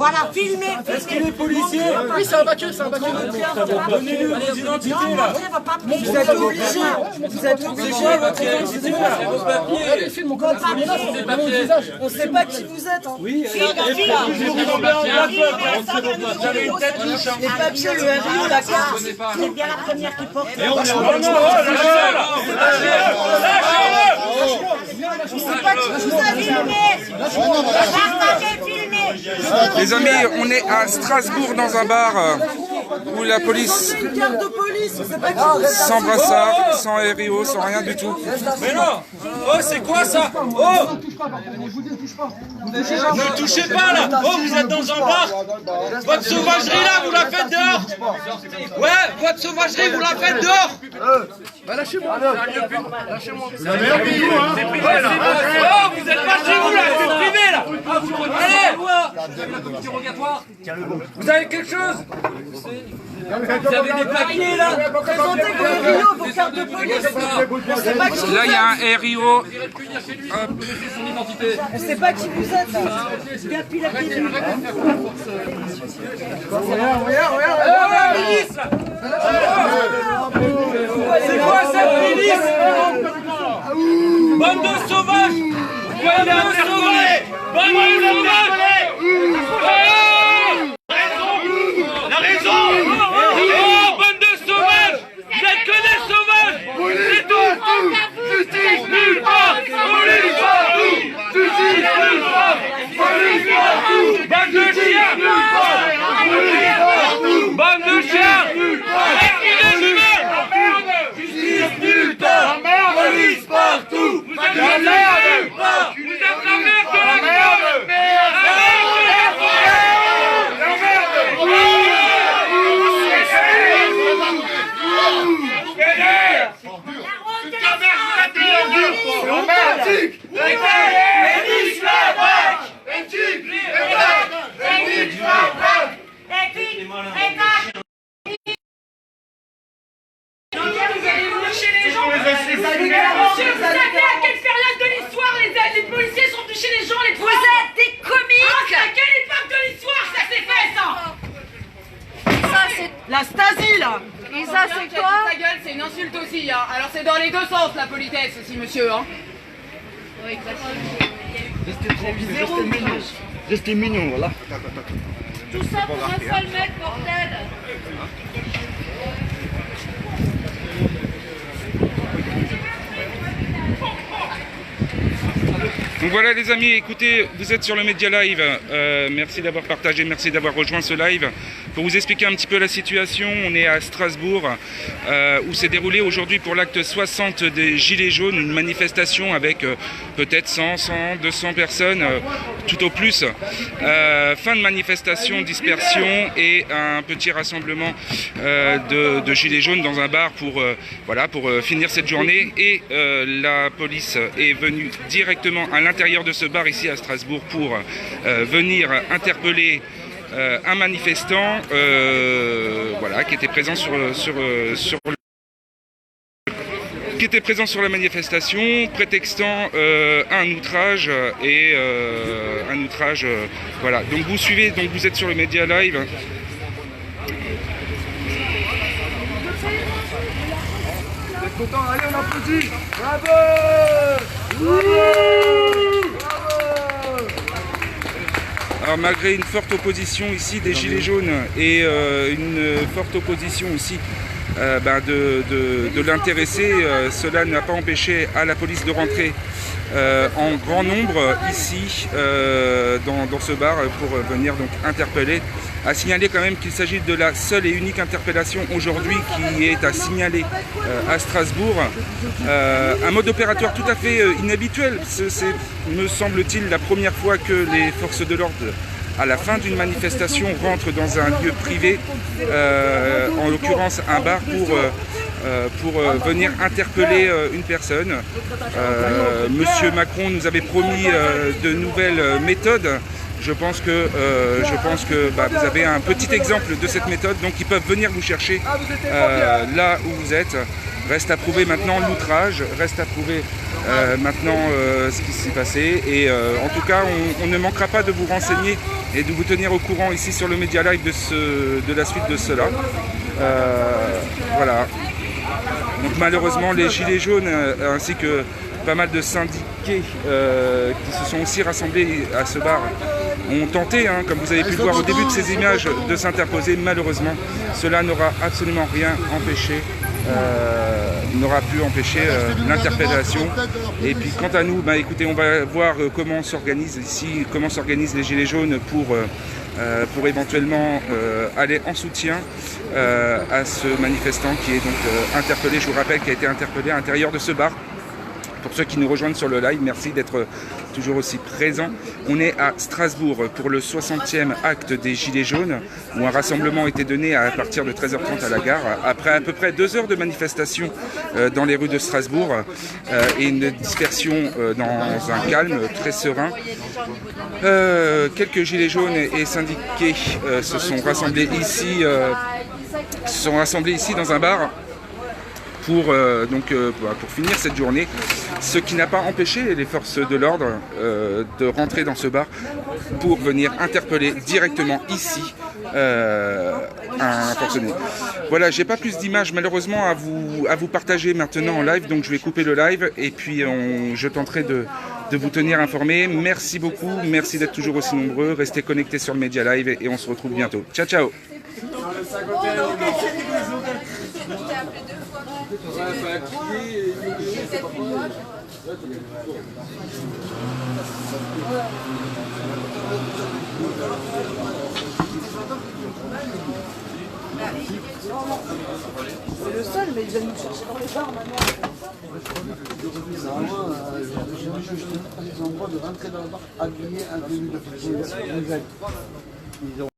Voilà, filmez. Est-ce qu'il est policier? Oui, c'est un baqueux, c'est un baqueux. Donnez-nous vos identités là. Vous êtes obligé. Vous êtes obligé. C'est quoi votre identité là? C'est vos papiers. Regardez, filme mon corps. On sait pas qui vous êtes. Oui, Les papiers, le RIO, la carte. C'est bien la première qui porte. On sait pas qui vous a filmé. Partagez, filmez. Les amis, on est à Strasbourg dans un bar où la police, Une carte de police, on sait pas qui vous êtes. sans brassard, sans RIO, sans rien du tout. mais non. Oh, c'est quoi ça? Oh, ne touchez pas là. Oh, vous êtes dans un bar. Votre sauvagerie là, vous la faites dehors. Ouais, votre sauvagerie, vous la faites dehors. Bah lâchez-moi. C'est privé là. Oh, vous êtes pas chez vous là, c'est privé là. Allez. Vous avez quelque chose? Vous avez des papiers là? Présentez vos RIO, vos cartes de police. On sait pas qui vous Là, il y a un RIO. On sait pas qui vous êtes. Depuis la petite. C'est quoi cette milice? Bande de sauvages! Bande de sauvages! Bande de sauvages! La raison! Oh, bande de sauvages! Vous êtes que des sauvages! C'est tout! Justice nulle part! Police partout! Justice nulle part! Police partout! Bande de chiens! Police partout! Bande de chiens! Est-ce des humains? Justice nulle part! Police partout! Vous êtes la merde! Vous êtes la merde de la merde! Monsieur, vous savez à quelle période de l'histoire les policiers sont venus chez les gens, les Vous êtes des comiques. À quelle époque de l'histoire ça s'est fait ça? Ça, c'est la Stasi, là. Et ça, c'est quoi? Ta gueule, c'est une insulte aussi, hein. Alors c'est dans les deux sens, la politesse aussi, monsieur, hein. Oui, Restez mignon, voilà. Tout ça pour un seul mec, bordel. Donc voilà les amis, écoutez, vous êtes sur le Média Live, merci d'avoir partagé, merci d'avoir rejoint ce live. Pour vous expliquer un petit peu la situation, on est à Strasbourg, où s'est déroulé aujourd'hui pour l'acte 60 des Gilets jaunes, une manifestation avec peut-être 100, 100, 200 personnes, tout au plus. Fin de manifestation, dispersion et un petit rassemblement de Gilets jaunes dans un bar pour, voilà, pour finir cette journée. Et la police est venue directement à l'intérieur de ce bar ici à Strasbourg pour venir interpeller un manifestant voilà, qui était présent qui était présent sur la manifestation, prétextant un outrage et un outrage. Voilà. Donc vous suivez, donc vous êtes sur le Média Live. Vous êtes contents? Allez, on applaudit. Bravo! Alors malgré une forte opposition ici des Gilets jaunes et une forte opposition aussi de l'intéressé, cela n'a pas empêché à la police de rentrer en grand nombre ici dans ce bar pour venir donc interpeller. À signaler quand même qu'il s'agit de la seule et unique interpellation aujourd'hui qui est à signaler à Strasbourg. Un mode opératoire tout à fait inhabituel. C'est, me semble-t-il, la première fois que les forces de l'ordre, à la fin d'une manifestation, rentrent dans un lieu privé, en l'occurrence un bar, pour venir interpeller une personne. Monsieur Macron nous avait promis de nouvelles méthodes. Je pense que vous avez un petit exemple de cette méthode, donc ils peuvent venir vous chercher là où vous êtes. Reste à prouver maintenant l'outrage, reste à prouver maintenant ce qui s'est passé. Et en tout cas, on ne manquera pas de vous renseigner et de vous tenir au courant ici sur le Media Live de la suite de cela. Voilà. Donc malheureusement les Gilets jaunes ainsi que pas mal de syndiqués qui se sont aussi rassemblés à ce bar ont tenté, comme vous avez pu le voir au début de ces images, de s'interposer. Malheureusement, cela n'aura absolument rien empêché, n'aura pu empêcher l'interpellation. Et puis quant à nous, écoutez, on va voir comment s'organise ici, comment s'organisent les Gilets jaunes pour éventuellement aller en soutien à ce manifestant qui est donc interpellé, je vous rappelle, qui a été interpellé à l'intérieur de ce bar. Pour ceux qui nous rejoignent sur le live, merci d'être toujours aussi présents. On est à Strasbourg pour le 60e acte des Gilets jaunes, où un rassemblement a été donné à partir de 13h30 à la gare, après à peu près 2 heures de manifestation dans les rues de Strasbourg, et une dispersion dans un calme très serein. Quelques Gilets jaunes et syndiqués se sont rassemblés ici dans un bar pour finir cette journée, ce qui n'a pas empêché les forces de l'ordre de rentrer dans ce bar pour venir interpeller directement ici un forcené. Voilà, j'ai pas plus d'images malheureusement à vous partager maintenant en live, donc je vais couper le live et puis je tenterai de vous tenir informé. Merci beaucoup, merci d'être toujours aussi nombreux, restez connectés sur le Media Live et on se retrouve bientôt. Ciao ciao. C'est le seul, mais ils viennent nous chercher dans les bars maintenant. Normalement, j'ai pas les endroits de rentrer dans le bar habillé en tenue de